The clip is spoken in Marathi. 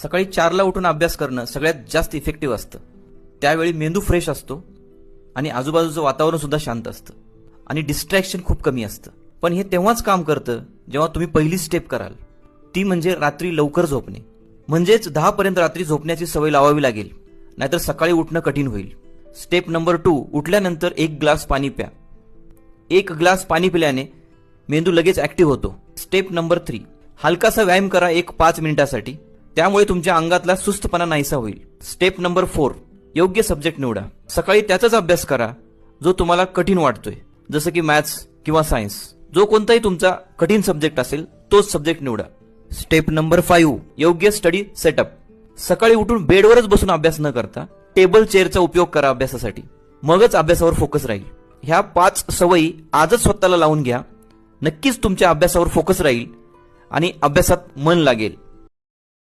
सकाळी 4ला उठून अभ्यास करणं सगळ्यात जास्त इफेक्टिव्ह असतं. त्यावेळी मेंदू फ्रेश असतो आणि आजूबाजूचं वातावरण सुद्धा शांत असतं आणि डिस्ट्रॅक्शन खूप कमी असतं. पण हे तेव्हाच काम करतं जेव्हा तुम्ही पहिली स्टेप कराल, ती म्हणजे रात्री लवकर झोपणे. म्हणजेच 10 पर्यंत रात्री झोपण्याची सवय लावावी लागेल, नाहीतर सकाळी उठणं कठीण होईल. स्टेप नंबर 2, उठल्यानंतर 1 ग्लास पाणी प्या. 1 ग्लास पाणी पिल्याने मेंदू लगेच ऍक्टिव्ह होतो. स्टेप नंबर 3, हलकासा व्यायाम करा 5 मिनिटासाठी. त्यामुळे तुमच्या अंगातला सुस्तपणा नाहीसा होईल. स्टेप नंबर 4, योग्य सब्जेक्ट निवडा. सकाळी त्याचाच अभ्यास करा जो तुम्हाला कठीण वाटतोय, जसं की मॅथ्स किंवा सायन्स. जो कोणताही तुमचा कठीण सब्जेक्ट असेल तोच सब्जेक्ट निवडा. स्टेप नंबर 5, योग्य स्टडी सेटअप. सकाळी उठून बेडवरच बसून अभ्यास न करता टेबल चेअरचा उपयोग करा अभ्यासासाठी. मगच अभ्यासावर फोकस राहील. ह्या 5 सवयी आजच स्वतःला लावून घ्या. नक्कीच तुमच्या अभ्यासावर फोकस राहील आणि अभ्यासात मन लागेल.